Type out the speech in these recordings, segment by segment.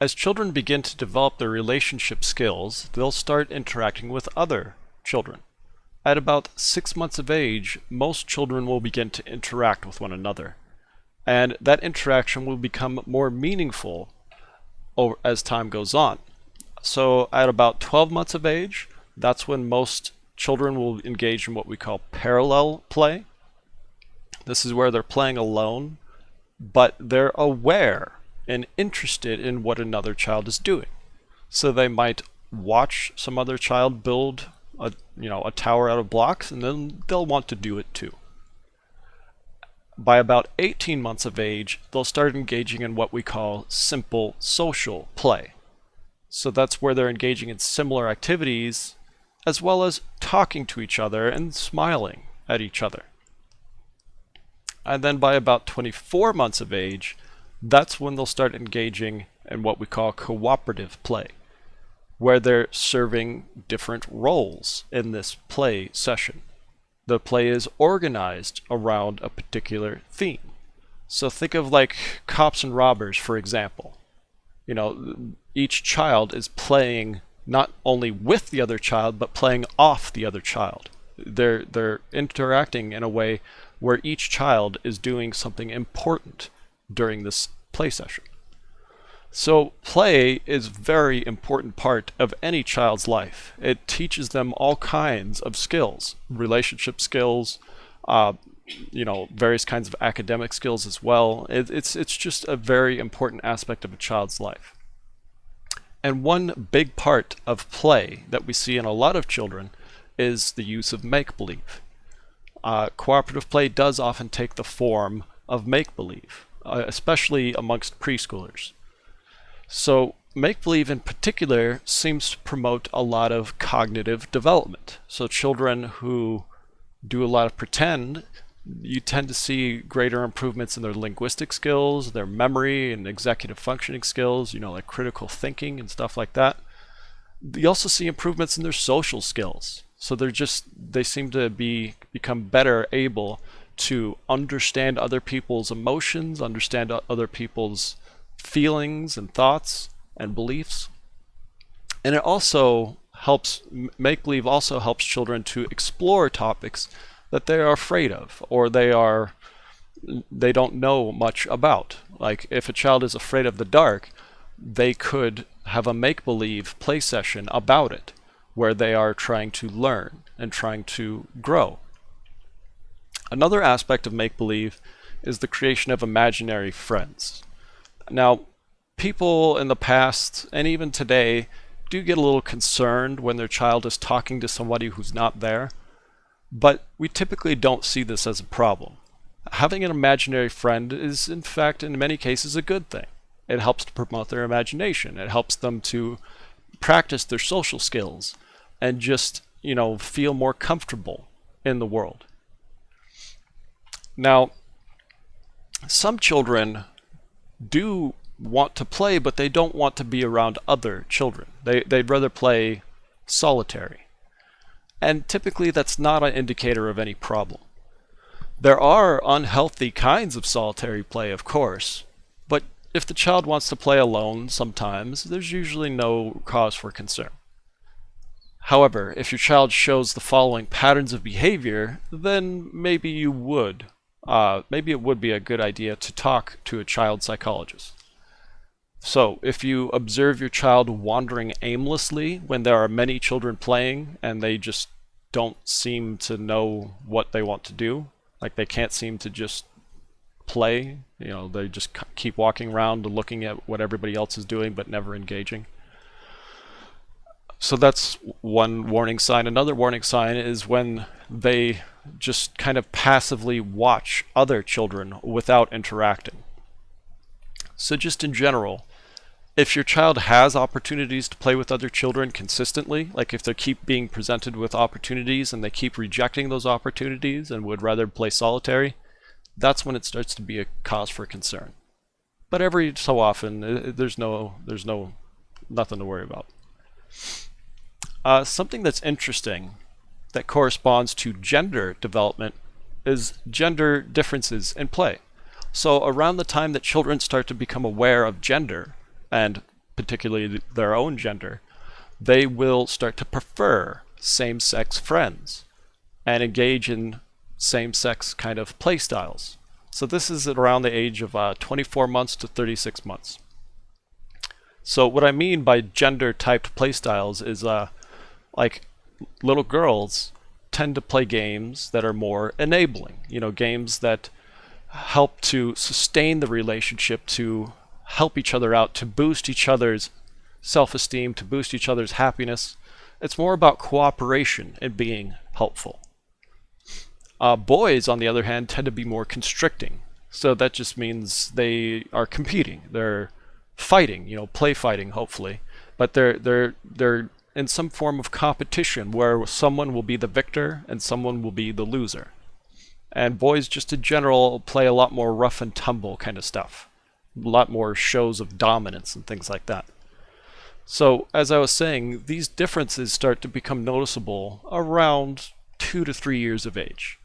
As children begin to develop their relationship skills, they'll start interacting with other children. At about 6 months of age, most children will begin to interact with one another, and that interaction will become more meaningful as time goes on. So at about 12 months of age, that's when most children will engage in what we call parallel play. This is where they're playing alone, but they're aware and interested in what another child is doing. So they might watch some other child build a tower out of blocks, and then they'll want to do it too. By about 18 months of age, they'll start engaging in what we call simple social play. So that's where they're engaging in similar activities, as well as talking to each other and smiling at each other. And then by about 24 months of age, that's when they'll start engaging in what we call cooperative play, where they're serving different roles in this play session. The play is organized around a particular theme. So think of like cops and robbers, for example. Each child is playing not only with the other child, but playing off the other child. They're interacting in a way where each child is doing something important during this play session. So play is a very important part of any child's life. It teaches them all kinds of skills, relationship skills, various kinds of academic skills as well. It's just a very important aspect of a child's life. And one big part of play that we see in a lot of children is the use of make-believe. Cooperative play does often take the form of make-believe, especially amongst preschoolers. So make-believe in particular seems to promote a lot of cognitive development. So children who do a lot of pretend, you tend to see greater improvements in their linguistic skills, their memory and executive functioning skills, like critical thinking and stuff like that. You also see improvements in their social skills. So they seem to become better able to understand other people's emotions, understand other people's feelings and thoughts and beliefs. And it also helps, make-believe also helps children to explore topics that they are afraid of or they don't know much about. Like if a child is afraid of the dark, they could have a make-believe play session about it, where they are trying to learn and trying to grow. Another aspect of make-believe is the creation of imaginary friends. Now, people in the past, and even today, do get a little concerned when their child is talking to somebody who's not there, but we typically don't see this as a problem. Having an imaginary friend is, in fact, in many cases, a good thing. It helps to promote their imagination. It helps them to practice their social skills and just, feel more comfortable in the world. Now, some children do want to play, but they don't want to be around other children. They'd rather play solitary. And typically that's not an indicator of any problem. There are unhealthy kinds of solitary play, of course, but if the child wants to play alone sometimes, there's usually no cause for concern. However, if your child shows the following patterns of behavior, then maybe it would be a good idea to talk to a child psychologist. So if you observe your child wandering aimlessly when there are many children playing and they just don't seem to know what they want to do, like they can't seem to just play, they just keep walking around looking at what everybody else is doing but never engaging. So that's one warning sign. Another warning sign is when they just kind of passively watch other children without interacting. So just in general, if your child has opportunities to play with other children consistently, like if they keep being presented with opportunities and they keep rejecting those opportunities and would rather play solitary, that's when it starts to be a cause for concern. But every so often, there's nothing to worry about. Something that's interesting that corresponds to gender development is gender differences in play. So around the time that children start to become aware of gender, and particularly their own gender, they will start to prefer same-sex friends and engage in same-sex kind of play styles. So this is at around the age of 24 months to 36 months. So what I mean by gender-typed play styles is like little girls tend to play games that are more enabling, games that help to sustain the relationship, to help each other out, to boost each other's self-esteem, to boost each other's happiness. It's more about cooperation and being helpful. Boys, on the other hand, tend to be more constricting. So that just means they are competing. They're fighting, play fighting, hopefully. But they're in some form of competition where someone will be the victor and someone will be the loser. And boys, just in general, play a lot more rough and tumble kind of stuff. A lot more shows of dominance and things like that. So, as I was saying, these differences start to become noticeable around 2 to 3 years of age.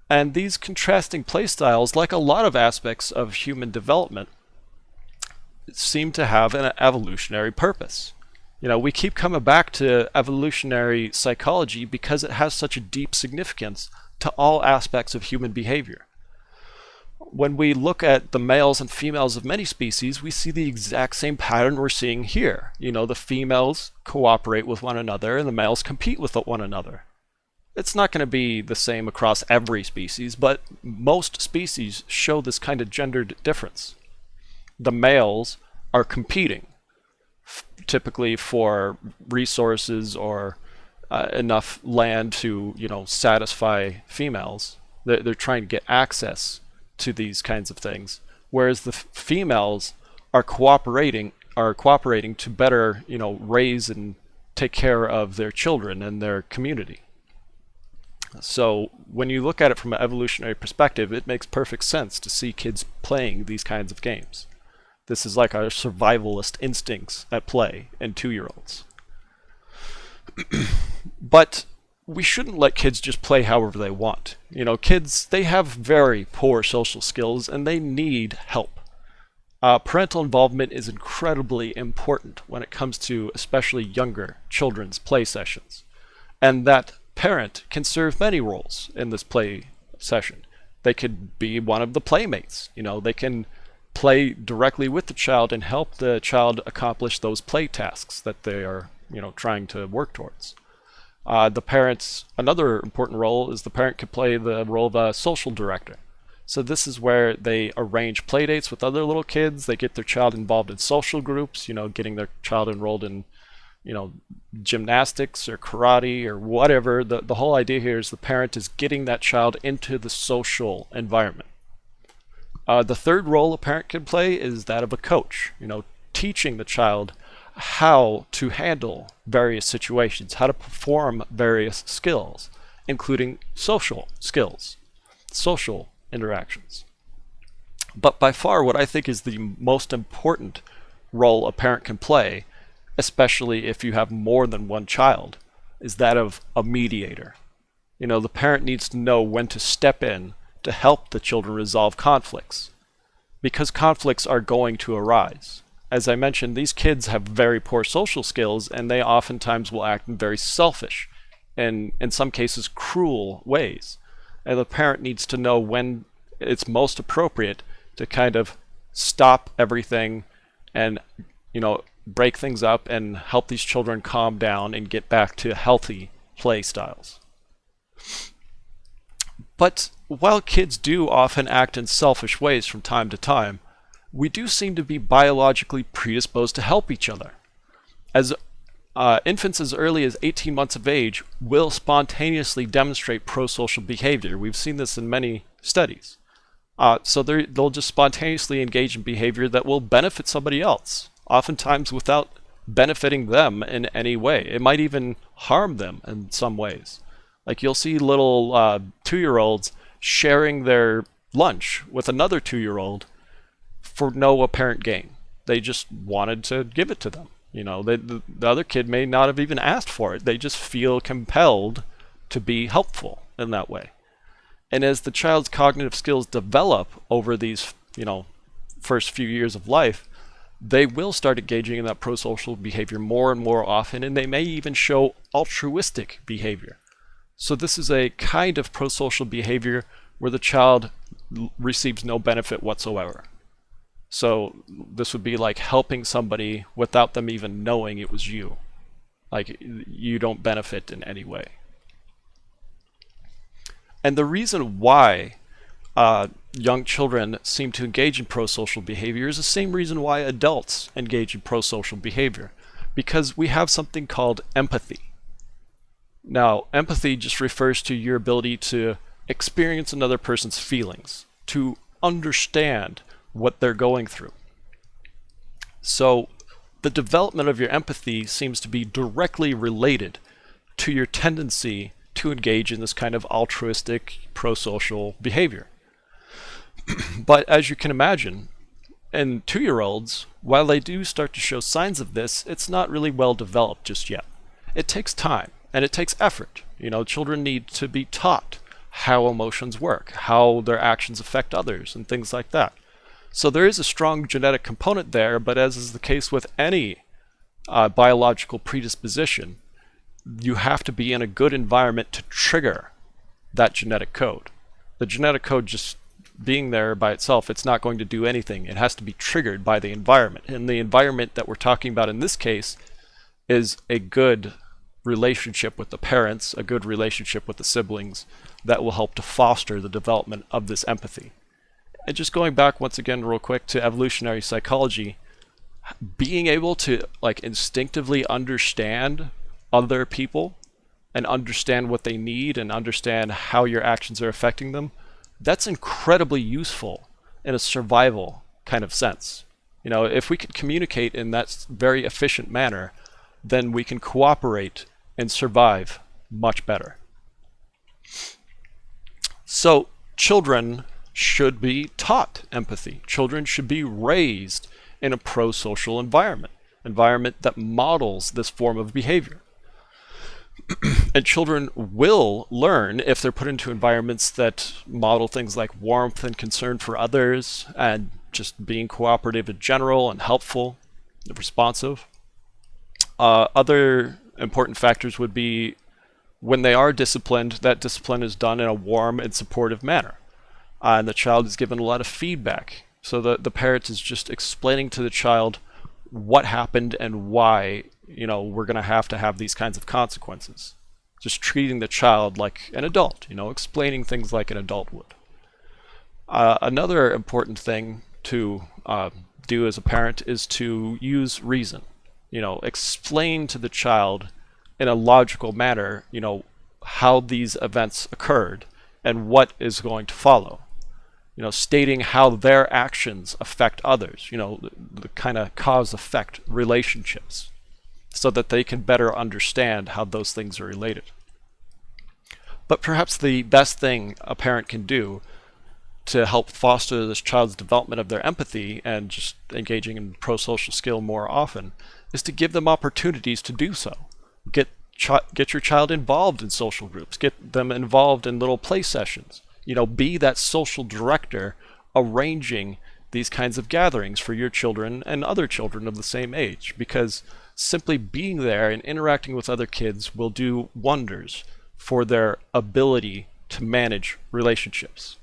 And these contrasting play styles, like a lot of aspects of human development, seem to have an evolutionary purpose. We keep coming back to evolutionary psychology because it has such a deep significance to all aspects of human behavior. When we look at the males and females of many species, we see the exact same pattern we're seeing here. The females cooperate with one another and the males compete with one another. It's not going to be the same across every species, but most species show this kind of gendered difference. The males are competing, typically for resources or enough land to, satisfy females. They're trying to get access to these kinds of things, whereas the females are cooperating to better, raise and take care of their children and their community. So when you look at it from an evolutionary perspective, it makes perfect sense to see kids playing these kinds of games. This is like our survivalist instincts at play in 2-year-olds. But we shouldn't let kids just play however they want. Kids, they have very poor social skills and they need help. Parental involvement is incredibly important when it comes to especially younger children's play sessions. And that parent can serve many roles in this play session. They could be one of the playmates. They can play directly with the child and help the child accomplish those play tasks that they are, trying to work towards. Another important role is the parent could play the role of a social director. So this is where they arrange play dates with other little kids. They get their child involved in social groups, getting their child enrolled in, gymnastics or karate or whatever. The whole idea here is the parent is getting that child into the social environment. The third role a parent can play is that of a coach, teaching the child how to handle various situations, how to perform various skills, including social skills, social interactions. But by far what I think is the most important role a parent can play, especially if you have more than one child, is that of a mediator. The parent needs to know when to step in to help the children resolve conflicts, because conflicts are going to arise. As I mentioned, these kids have very poor social skills and they oftentimes will act in very selfish and in some cases cruel ways. And the parent needs to know when it's most appropriate to kind of stop everything and, break things up and help these children calm down and get back to healthy play styles. But while kids do often act in selfish ways from time to time, we do seem to be biologically predisposed to help each other. As infants as early as 18 months of age will spontaneously demonstrate prosocial behavior. We've seen this in many studies. So they'll just spontaneously engage in behavior that will benefit somebody else, oftentimes without benefiting them in any way. It might even harm them in some ways. Like you'll see little 2-year-olds sharing their lunch with another 2-year-old for no apparent gain. They just wanted to give it to them. The other kid may not have even asked for it. They just feel compelled to be helpful in that way. And as the child's cognitive skills develop over these, first few years of life, they will start engaging in that prosocial behavior more and more often, and they may even show altruistic behavior. So this is a kind of prosocial behavior where the child receives no benefit whatsoever. So this would be like helping somebody without them even knowing it was you. Like, you don't benefit in any way. And the reason why young children seem to engage in prosocial behavior is the same reason why adults engage in prosocial behavior, because we have something called empathy. Now, empathy just refers to your ability to experience another person's feelings, to understand what they're going through. So the development of your empathy seems to be directly related to your tendency to engage in this kind of altruistic prosocial behavior. But as you can imagine, in 2-year-olds, while they do start to show signs of this, it's not really well developed just yet. It takes time and it takes effort. Children need to be taught how emotions work, how their actions affect others, and things like that. So there is a strong genetic component there, but as is the case with any biological predisposition, you have to be in a good environment to trigger that genetic code. The genetic code just being there by itself, it's not going to do anything. It has to be triggered by the environment. And the environment that we're talking about in this case is a good relationship with the parents, a good relationship with the siblings that will help to foster the development of this empathy. And just going back once again real quick to evolutionary psychology, being able to instinctively understand other people and understand what they need and understand how your actions are affecting them, that's incredibly useful in a survival kind of sense. If we can communicate in that very efficient manner, then we can cooperate and survive much better. So children should be taught empathy. Children should be raised in a prosocial environment that models this form of behavior. And children will learn if they're put into environments that model things like warmth and concern for others and just being cooperative in general and helpful and responsive. Other important factors would be when they are disciplined, that discipline is done in a warm and supportive manner. And the child is given a lot of feedback. So the parent is just explaining to the child what happened and why we're going to have these kinds of consequences. Just treating the child like an adult, explaining things like an adult would. Another important thing to do as a parent is to use reason. Explain to the child in a logical manner, how these events occurred and what is going to follow. Stating how their actions affect others, the kind of cause-effect relationships, so that they can better understand how those things are related. But perhaps the best thing a parent can do to help foster this child's development of their empathy and just engaging in prosocial skill more often is to give them opportunities to do so. Get your child involved in social groups. Get them involved in little play sessions. Be that social director arranging these kinds of gatherings for your children and other children of the same age, because simply being there and interacting with other kids will do wonders for their ability to manage relationships.